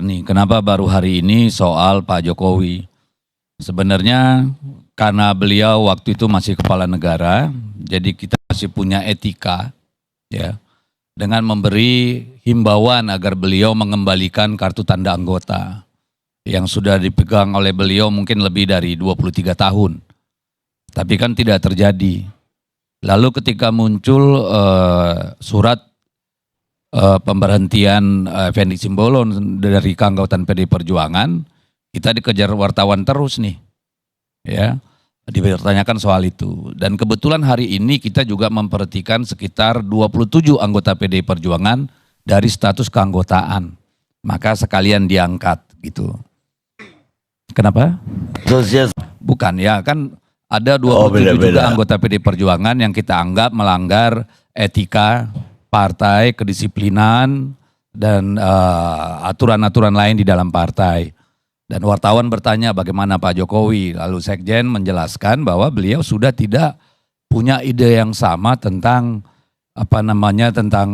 Nih, kenapa baru hari ini soal Pak Jokowi? Sebenarnya karena beliau waktu itu masih kepala negara, jadi kita masih punya etika, ya, dengan memberi himbauan agar beliau mengembalikan kartu tanda anggota yang sudah dipegang oleh beliau mungkin lebih dari 23 tahun. Tapi kan tidak terjadi. Lalu ketika muncul surat pemberhentian Effendi Simbolon dari keanggotaan PDI Perjuangan, kita dikejar wartawan terus nih, ya, dipertanyakan soal itu. Dan kebetulan hari ini kita juga memperhatikan sekitar 27 anggota PDI Perjuangan dari status keanggotaan, maka sekalian diangkat gitu. Kenapa? Bukan ya, kan ada 27 juga anggota PDI Perjuangan yang kita anggap melanggar etika partai, kedisiplinan, dan aturan-aturan lain di dalam partai. Dan wartawan bertanya bagaimana Pak Jokowi, lalu Sekjen menjelaskan bahwa beliau sudah tidak punya ide yang sama tentang tentang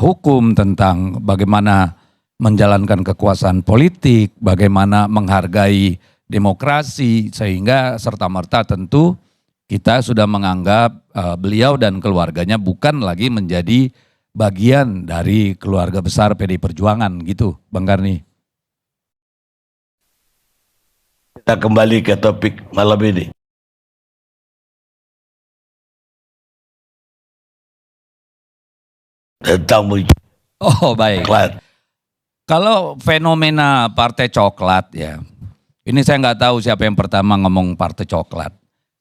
hukum, tentang bagaimana menjalankan kekuasaan politik, bagaimana menghargai demokrasi, sehingga serta-merta tentu kita sudah menganggap beliau dan keluarganya bukan lagi menjadi bagian dari keluarga besar PDI Perjuangan gitu, Bang Karni. Kita kembali ke topik malam ini. Tentang oh baik. Coklat. Kalau fenomena partai coklat ya, ini saya nggak tahu siapa yang pertama ngomong partai coklat.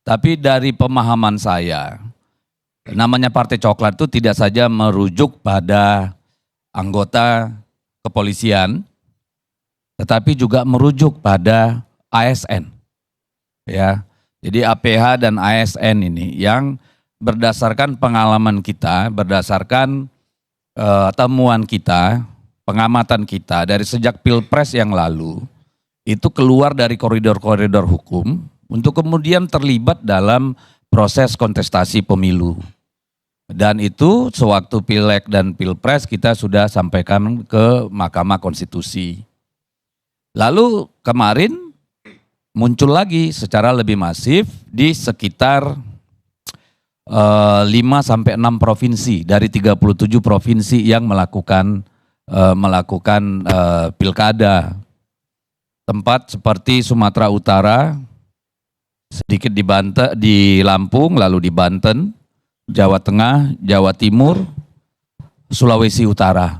Tapi dari pemahaman saya, namanya partai coklat itu tidak saja merujuk pada anggota kepolisian, tetapi juga merujuk pada ASN. Ya, jadi APH dan ASN ini yang berdasarkan pengalaman kita, berdasarkan temuan kita, pengamatan kita dari sejak Pilpres yang lalu, itu keluar dari koridor-koridor hukum untuk kemudian terlibat dalam proses kontestasi pemilu. Dan itu sewaktu Pileg dan Pilpres kita sudah sampaikan ke Mahkamah Konstitusi. Lalu kemarin muncul lagi secara lebih masif di sekitar 5-6 provinsi dari 37 provinsi yang melakukan pilkada. Tempat seperti Sumatera Utara, sedikit di Lampung, lalu di Banten, Jawa Tengah, Jawa Timur, Sulawesi Utara.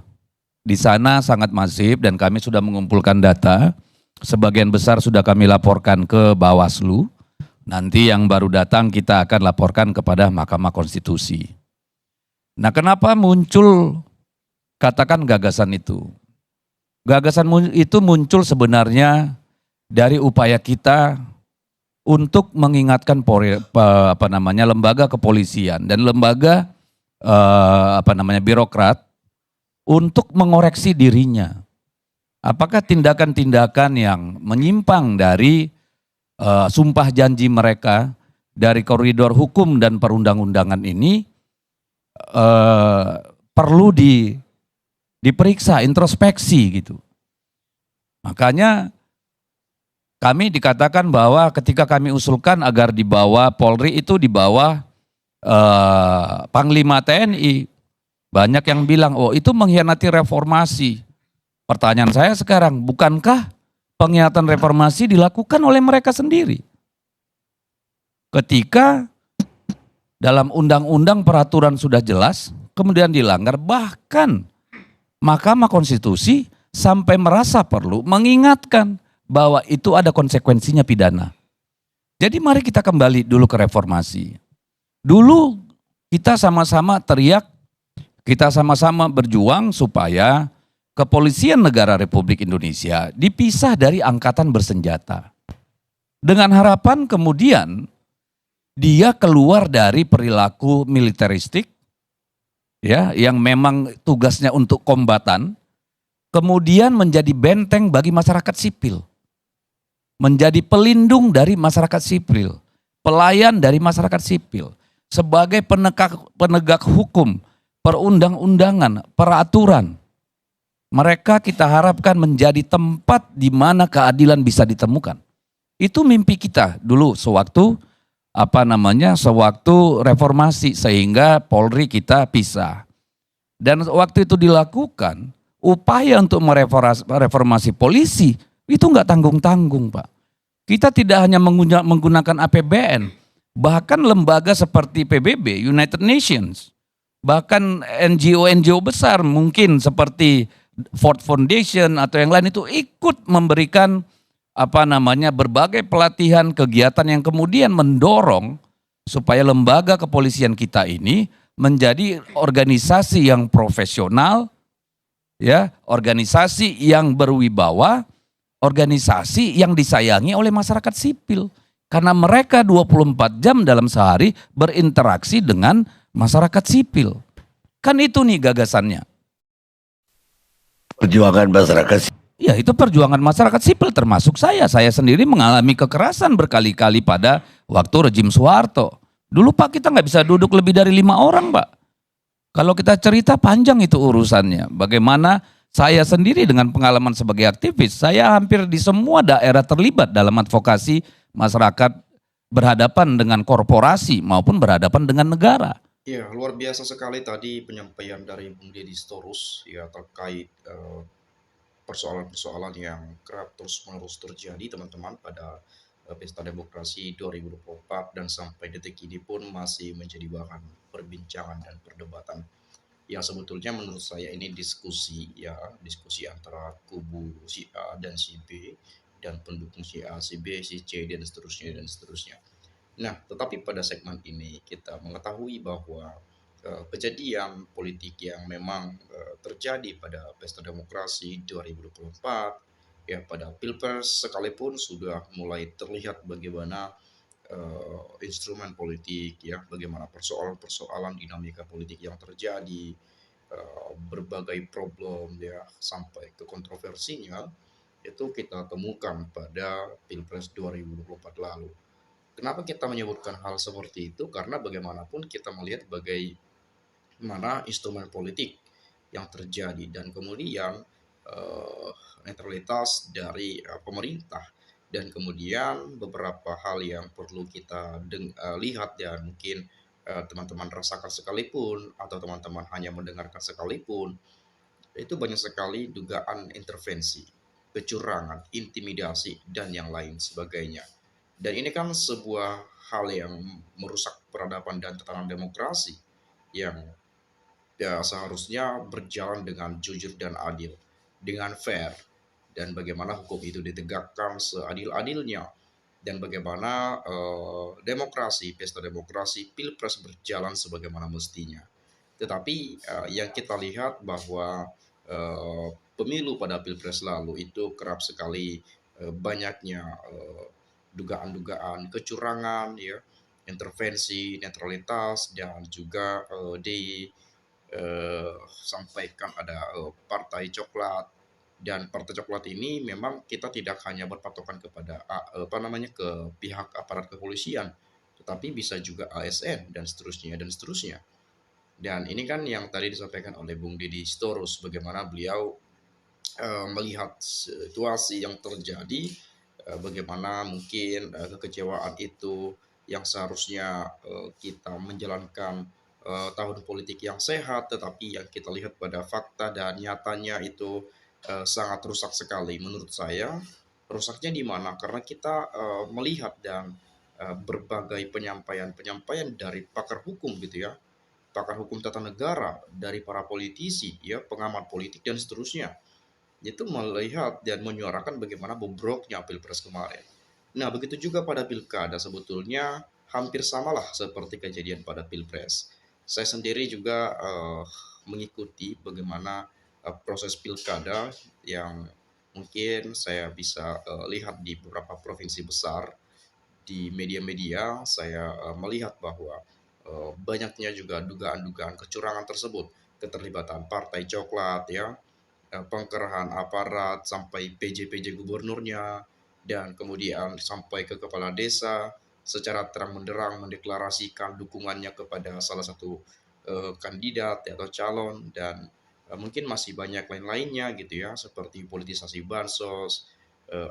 Di sana sangat masif dan kami sudah mengumpulkan data. Sebagian besar sudah kami laporkan ke Bawaslu. Nanti yang baru datang kita akan laporkan kepada Mahkamah Konstitusi. Nah, kenapa muncul katakan gagasan itu? Gagasan itu muncul sebenarnya dari upaya kita untuk mengingatkan lembaga kepolisian dan lembaga birokrat untuk mengoreksi dirinya. Apakah tindakan-tindakan yang menyimpang dari sumpah janji mereka dari koridor hukum dan perundang-undangan ini perlu diperiksa, introspeksi gitu. Makanya kami dikatakan bahwa ketika kami usulkan agar dibawa Polri itu di bawah Panglima TNI, banyak yang bilang, oh itu mengkhianati reformasi. Pertanyaan saya sekarang, bukankah pengkhianatan reformasi dilakukan oleh mereka sendiri? Ketika dalam undang-undang peraturan sudah jelas, kemudian dilanggar, bahkan Mahkamah Konstitusi sampai merasa perlu mengingatkan bahwa itu ada konsekuensinya pidana. Jadi mari kita kembali dulu ke reformasi. Dulu kita sama-sama teriak, kita sama-sama berjuang supaya Kepolisian Negara Republik Indonesia dipisah dari angkatan bersenjata. Dengan harapan kemudian dia keluar dari perilaku militeristik, ya, yang memang tugasnya untuk kombatan, kemudian menjadi benteng bagi masyarakat sipil. Menjadi pelindung dari masyarakat sipil, pelayan dari masyarakat sipil, sebagai penegak hukum, perundang-undangan, peraturan. Mereka kita harapkan menjadi tempat di mana keadilan bisa ditemukan. Itu mimpi kita dulu sewaktu reformasi sehingga Polri kita pisah. Dan waktu itu dilakukan upaya untuk mereformasi polisi itu nggak tanggung-tanggung, Pak. Kita tidak hanya menggunakan APBN, bahkan lembaga seperti PBB, United Nations, bahkan NGO-NGO besar mungkin seperti Ford Foundation atau yang lain itu ikut memberikan berbagai pelatihan kegiatan yang kemudian mendorong supaya lembaga kepolisian kita ini menjadi organisasi yang profesional, ya, organisasi yang berwibawa, organisasi yang disayangi oleh masyarakat sipil. Karena mereka 24 jam dalam sehari berinteraksi dengan masyarakat sipil. Kan itu nih gagasannya. Perjuangan masyarakat. Ya, itu perjuangan masyarakat sipil termasuk saya. Saya sendiri mengalami kekerasan berkali-kali pada waktu rejim Soeharto. Dulu Pak kita nggak bisa duduk lebih dari 5 orang Pak. Kalau kita cerita panjang itu urusannya. Bagaimana saya sendiri dengan pengalaman sebagai aktivis, saya hampir di semua daerah terlibat dalam advokasi masyarakat berhadapan dengan korporasi maupun berhadapan dengan negara. Ya, luar biasa sekali tadi penyampaian dari Bung Deddy Sitorus ya terkait persoalan-persoalan yang kerap terus-menerus terjadi teman-teman pada Pesta Demokrasi 2024 dan sampai detik ini pun masih menjadi bahan perbincangan dan perdebatan yang sebetulnya menurut saya ini diskusi antara kubu si A dan si B dan pendukung si A, si B, si C dan seterusnya dan seterusnya. Nah, tetapi pada segmen ini kita mengetahui bahwa kejadian politik yang memang terjadi pada Pesta Demokrasi 2024 ya pada Pilpres sekalipun sudah mulai terlihat bagaimana instrumen politik ya bagaimana persoalan-persoalan dinamika politik yang terjadi berbagai problem ya sampai ke kontroversinya itu kita temukan pada Pilpres 2024 lalu. Kenapa kita menyebutkan hal seperti itu? Karena bagaimanapun kita melihat bagaimana instrumen politik yang terjadi dan kemudian netralitas dari pemerintah dan kemudian beberapa hal yang perlu kita lihat dan mungkin teman-teman rasakan sekalipun atau teman-teman hanya mendengarkan sekalipun itu banyak sekali dugaan intervensi, kecurangan, intimidasi dan yang lain sebagainya. Dan ini kan sebuah hal yang merusak peradaban dan tatanan demokrasi yang ya seharusnya berjalan dengan jujur dan adil, dengan fair, dan bagaimana hukum itu ditegakkan seadil-adilnya, dan bagaimana pesta demokrasi, pilpres berjalan sebagaimana mestinya. Tetapi yang kita lihat bahwa pemilu pada pilpres lalu itu kerap sekali banyaknya dugaan-dugaan kecurangan, ya, intervensi, netralitas, dan juga sampaikan ada partai coklat dan partai coklat ini memang kita tidak hanya berpatokan kepada ke pihak aparat kepolisian, tetapi bisa juga ASN dan seterusnya dan seterusnya. Dan ini kan yang tadi disampaikan oleh Bung Deddy Sitorus bagaimana beliau melihat situasi yang terjadi, bagaimana mungkin kekecewaan itu yang seharusnya kita menjalankan tahun politik yang sehat, tetapi yang kita lihat pada fakta dan nyatanya itu sangat rusak sekali. Menurut saya, rusaknya di mana? Karena kita melihat dan berbagai penyampaian-penyampaian dari pakar hukum gitu ya, pakar hukum tata negara, dari para politisi, ya, pengamat politik dan seterusnya. Itu melihat dan menyuarakan bagaimana bobroknya pilpres kemarin. Nah, begitu juga pada pilkada sebetulnya hampir samalah seperti kejadian pada pilpres. Saya sendiri juga mengikuti bagaimana proses pilkada yang mungkin saya bisa lihat di beberapa provinsi besar di media-media. Saya melihat bahwa banyaknya juga dugaan-dugaan kecurangan tersebut, keterlibatan partai coklat, ya, pengerahan aparat sampai PJ-PJ gubernurnya, dan kemudian sampai ke kepala desa secara terang benderang mendeklarasikan dukungannya kepada salah satu kandidat atau calon, dan mungkin masih banyak lain-lainnya gitu ya, seperti politisasi bansos,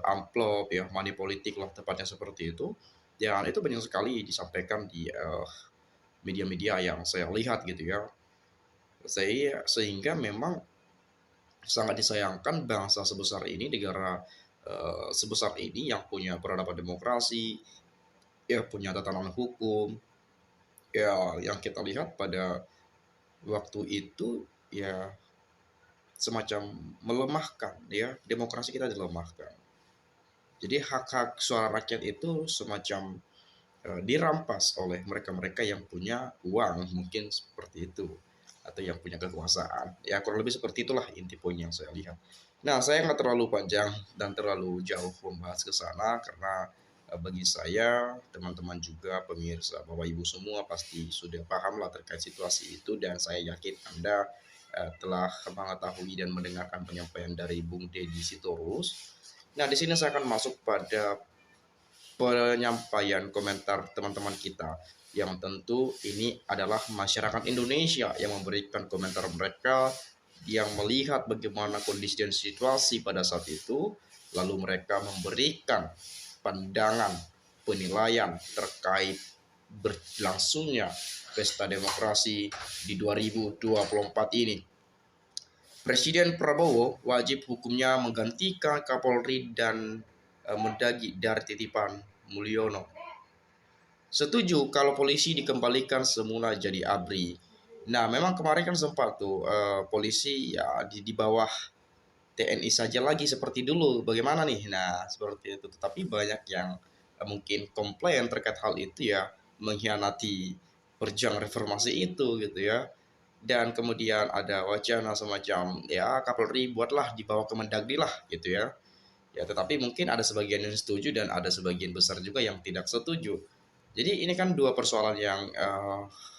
amplop ya, money politik lah tepatnya seperti itu. Dan itu banyak sekali disampaikan di media-media yang saya lihat gitu ya. Sehingga memang sangat disayangkan bangsa sebesar ini, negara sebesar ini yang punya peradaban demokrasi, ya punya tatanan hukum, ya yang kita lihat pada waktu itu ya semacam melemahkan ya, demokrasi kita dilemahkan. Jadi hak-hak suara rakyat itu semacam dirampas oleh mereka-mereka yang punya uang, mungkin seperti itu, atau yang punya kekuasaan. Ya kurang lebih seperti itulah inti poin yang saya lihat. Nah, saya nggak terlalu panjang dan terlalu jauh membahas ke sana karena bagi saya, teman-teman juga, pemirsa, Bapak Ibu semua pasti sudah paham lah terkait situasi itu, dan saya yakin Anda telah mengetahui dan mendengarkan penyampaian dari Bung Deddy Sitorus. Nah, di sini saya akan masuk pada penyampaian komentar teman-teman kita, yang tentu ini adalah masyarakat Indonesia yang memberikan komentar mereka, yang melihat bagaimana kondisi dan situasi pada saat itu, lalu mereka memberikan pandangan penilaian terkait berlangsungnya pesta demokrasi di 2024 ini. Presiden Prabowo wajib hukumnya menggantikan Kapolri dan Mendagri dari titipan Mulyono. Setuju kalau polisi dikembalikan semula jadi ABRI. Nah, memang kemarin kan sempat tuh polisi ya di bawah TNI saja lagi seperti dulu. Bagaimana nih? Nah, seperti itu. Tetapi banyak yang mungkin komplain terkait hal itu ya, mengkhianati perjuangan reformasi itu gitu ya. Dan kemudian ada wacana semacam ya Kapolri buatlah di bawah Kemendagri lah gitu ya. Ya, tetapi mungkin ada sebagian yang setuju dan ada sebagian besar juga yang tidak setuju. Jadi ini kan dua persoalan yang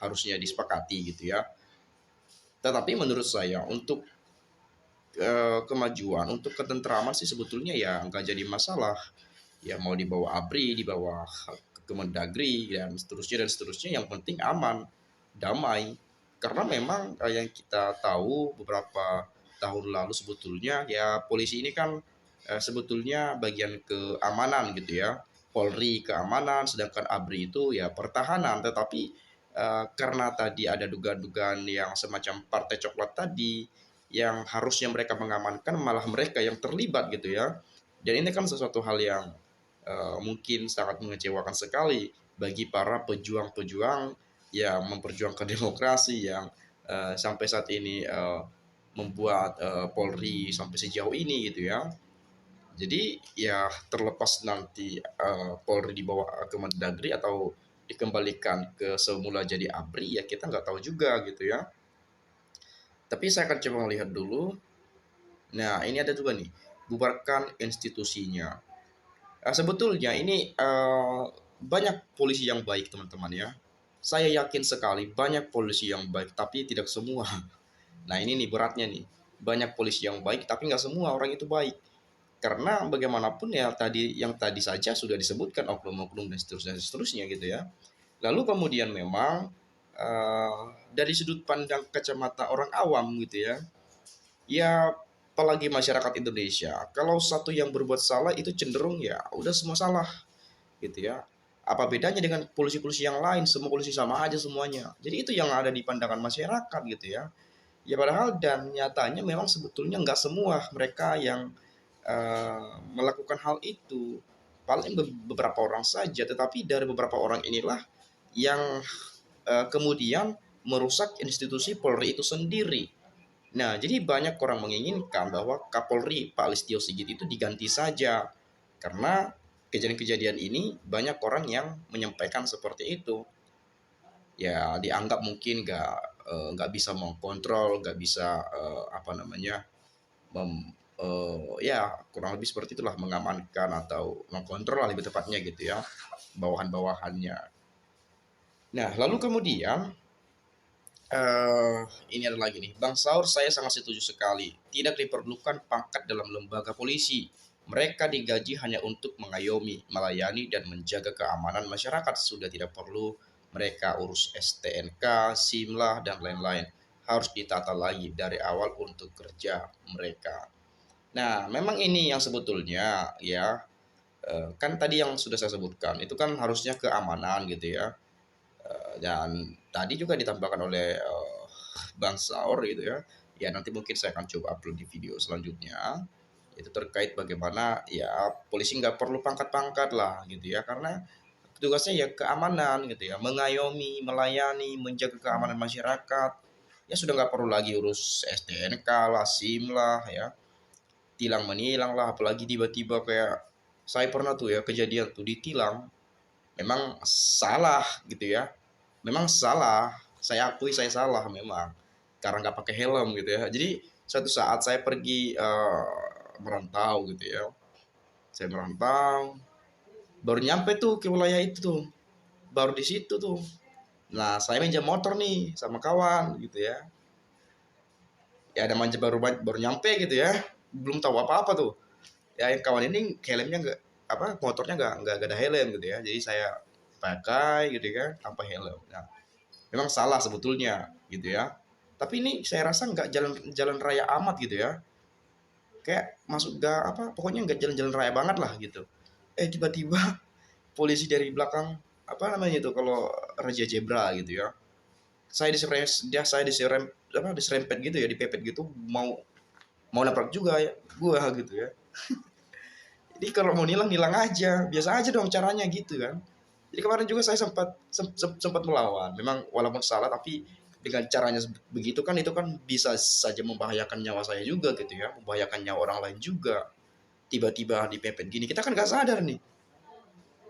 harusnya disepakati gitu ya. Tetapi menurut saya untuk kemajuan, untuk ketentraman sih sebetulnya ya nggak jadi masalah. Ya mau di bawah ABRI, di bawah Kemendagri dan seterusnya, yang penting aman, damai. Karena memang yang kita tahu beberapa tahun lalu sebetulnya ya polisi ini kan sebetulnya bagian keamanan gitu ya. Polri keamanan, sedangkan ABRI itu ya pertahanan. Tetapi karena tadi ada dugaan-dugaan yang semacam partai coklat tadi, yang harusnya mereka mengamankan malah mereka yang terlibat gitu ya. Dan ini kan sesuatu hal yang mungkin sangat mengecewakan sekali bagi para pejuang-pejuang yang memperjuangkan demokrasi, yang sampai saat ini membuat Polri sampai sejauh ini gitu ya. Jadi ya terlepas nanti Polri di bawah Kemendagri atau dikembalikan ke semula jadi ABRI, ya kita nggak tahu juga gitu ya. Tapi saya akan coba melihat dulu. Nah, ini ada juga nih, bubarkan institusinya. Sebetulnya ini banyak polisi yang baik teman-teman ya. Saya yakin sekali banyak polisi yang baik, tapi tidak semua. Nah ini nih beratnya nih. Banyak polisi yang baik, tapi nggak semua orang itu baik. Karena bagaimanapun ya tadi saja sudah disebutkan oknum-oknum dan seterusnya gitu ya. Lalu kemudian memang dari sudut pandang kacamata orang awam gitu ya. Ya apalagi masyarakat Indonesia, kalau satu yang berbuat salah itu cenderung ya udah semua salah gitu ya. Apa bedanya dengan polisi-polisi yang lain? Semua polisi sama aja semuanya. Jadi itu yang ada di pandangan masyarakat gitu ya. Ya padahal dan nyatanya memang sebetulnya nggak semua mereka yang melakukan hal itu. Paling beberapa orang saja, tetapi dari beberapa orang inilah yang kemudian merusak institusi Polri itu sendiri. Nah, jadi banyak orang menginginkan bahwa Kapolri Pak Listio Sigit itu diganti saja. Karena kejadian-kejadian ini banyak orang yang menyampaikan seperti itu. Ya dianggap mungkin nggak bisa mengkontrol, nggak bisa apa namanya, ya kurang lebih seperti itulah, mengamankan atau mengkontrol lah lebih tepatnya gitu ya, bawahan-bawahannya. Nah, lalu kemudian ini ada lagi nih, Bang Saur, saya sangat setuju sekali. Tidak diperlukan pangkat dalam lembaga polisi. Mereka digaji hanya untuk mengayomi, melayani, dan menjaga keamanan masyarakat. Sudah tidak perlu mereka urus STNK, SIM lah, dan lain-lain. harus ditata lagi dari awal untuk kerja mereka. Nah, memang ini yang sebetulnya ya, kan tadi yang sudah saya sebutkan itu kan harusnya keamanan gitu ya. Dan tadi juga ditambahkan oleh Bang Saur gitu ya. Ya nanti mungkin saya akan coba upload di video selanjutnya. Itu terkait bagaimana ya polisi nggak perlu pangkat-pangkat lah gitu ya, karena tugasnya ya keamanan gitu ya, mengayomi, melayani, menjaga keamanan masyarakat. Ya sudah nggak perlu lagi urus STNK lah, SIM lah ya, tilang menilang lah, apalagi tiba-tiba kayak saya pernah tuh ya kejadian tuh ditilang. Memang salah gitu ya, memang salah, saya akui saya salah memang karena nggak pakai helm gitu ya. Jadi suatu saat saya pergi merantau gitu ya, saya merantau baru nyampe tuh ke wilayah itu tuh, baru di situ tuh, nah saya minjam motor nih sama kawan gitu ya, ya ada manja baru baru nyampe gitu ya, belum tahu apa-apa tuh ya, yang kawan ini helmnya nggak, apa motornya nggak ada helm gitu ya, jadi saya pakai gitu kan tanpa helm. Nah, memang salah sebetulnya gitu ya, tapi ini saya rasa nggak jalan jalan raya amat gitu ya, kayak masuk gak apa pokoknya nggak jalan-jalan raya banget lah gitu. Tiba-tiba polisi dari belakang, apa namanya itu kalau raja zebra gitu ya, saya diserempet gitu ya, dipepet gitu, mau mau nabrak juga ya gua gitu ya. Jadi kalau mau nilang nilang aja, biasa aja dong caranya gitu kan. Jadi kemarin juga saya sempat melawan, memang walaupun salah tapi dengan caranya begitu kan, itu kan bisa saja membahayakan nyawa saya juga gitu ya, membahayakan nyawa orang lain juga. Tiba-tiba dipepet gini, kita kan nggak sadar nih.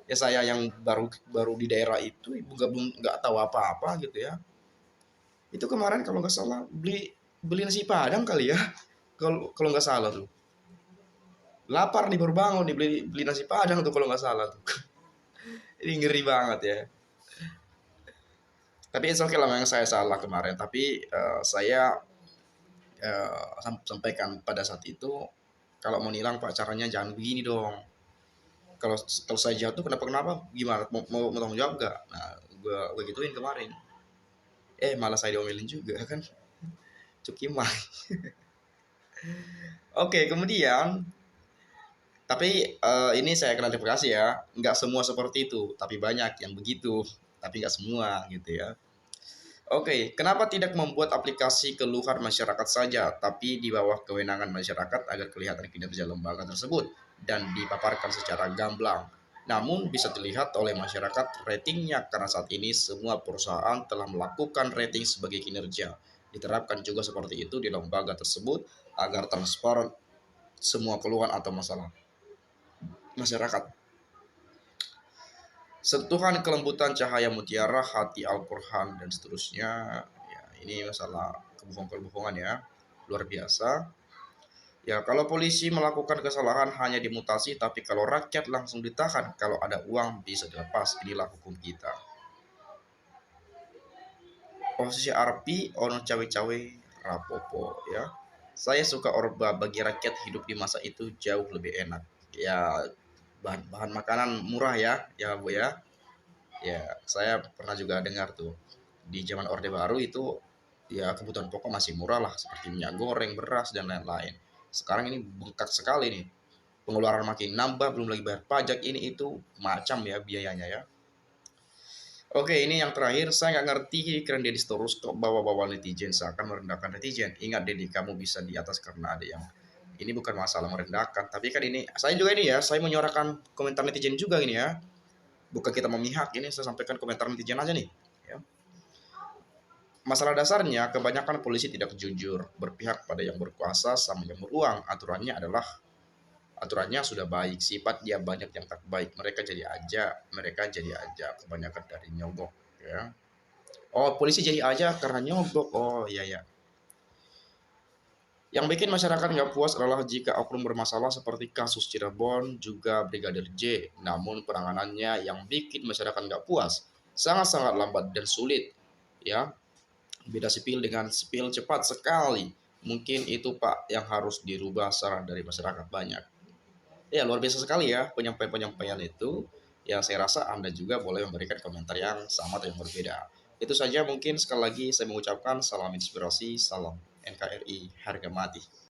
Ya saya yang baru baru di daerah itu, nggak tahu apa-apa gitu ya. Itu kemarin kalau nggak salah beli beli nasi padang kali ya, kalau kalau nggak salah tuh. Lapar nih baru bangun nih, beli beli nasi padang tuh kalau nggak salah tuh. Ini ngeri banget ya. Tapi it's okay lah, memang saya salah kemarin. Tapi saya sampaikan pada saat itu, kalau mau nilang pak caranya jangan begini dong. Kalau saya jatuh kenapa kenapa gimana, mau tanggung jawab gak? Nah, gue gituin kemarin. Malah saya diomelin juga kan, cukimah. Oke, kemudian tapi ini saya klarifikasi ya, nggak semua seperti itu, tapi banyak yang begitu, tapi nggak semua gitu ya. Oke, kenapa tidak membuat aplikasi keluhan masyarakat saja, tapi di bawah kewenangan masyarakat agar kelihatan kinerja lembaga tersebut dan dipaparkan secara gamblang. Namun bisa dilihat oleh masyarakat ratingnya, karena saat ini semua perusahaan telah melakukan rating sebagai kinerja. Diterapkan juga seperti itu di lembaga tersebut agar transparan semua keluhan atau masalah masyarakat. Sentuhan kelembutan cahaya mutiara, hati Al-Quran, dan seterusnya. Ya, ini masalah kebohongan ya, luar biasa. Ya, kalau polisi melakukan kesalahan hanya dimutasi, tapi kalau rakyat langsung ditahan, kalau ada uang bisa dilepas. Inilah hukum kita. Posisi arpi, ono cawe-cawe, rapopo ya. Saya suka orba, bagi rakyat hidup di masa itu jauh lebih enak. Ya, bahan makanan murah ya Bu ya. Ya, saya pernah juga dengar tuh di zaman Orde Baru itu ya kebutuhan pokok masih murah lah, seperti minyak goreng, beras dan lain-lain. Sekarang ini bengkak sekali nih. Pengeluaran makin nambah, belum lagi bayar pajak ini itu macam ya biayanya ya. Oke, ini yang terakhir, saya nggak ngerti keren Deddy terus kok bawa-bawa netizen seakan merendahkan netizen. Ingat Deddy, kamu bisa di atas karena ada yang, ini bukan masalah merendahkan, tapi kan ini saya juga ini ya, saya menyuarakan komentar netizen juga ini ya. Bukan kita memihak, ini saya sampaikan komentar netizen aja nih ya. Masalah dasarnya kebanyakan polisi tidak jujur, berpihak pada yang berkuasa sama yang beruang. Aturannya sudah baik, sifat dia banyak yang tak baik, mereka jadi aja kebanyakan dari nyogok ya. Oh, polisi jadi aja karena nyogok, oh iya ya. Yang bikin masyarakat nggak puas adalah jika oknum bermasalah seperti kasus Cirebon juga Brigadir J. Namun penanganannya yang bikin masyarakat nggak puas, sangat-sangat lambat dan sulit. Ya, beda sipil dengan sipil cepat sekali. Mungkin itu Pak yang harus dirubah saran dari masyarakat banyak. Ya, luar biasa sekali ya penyampaian-penyampaian itu. Ya, saya rasa Anda juga boleh memberikan komentar yang sama atau yang berbeda. Itu saja mungkin sekali lagi saya mengucapkan salam inspirasi, salam NKRI harga mati.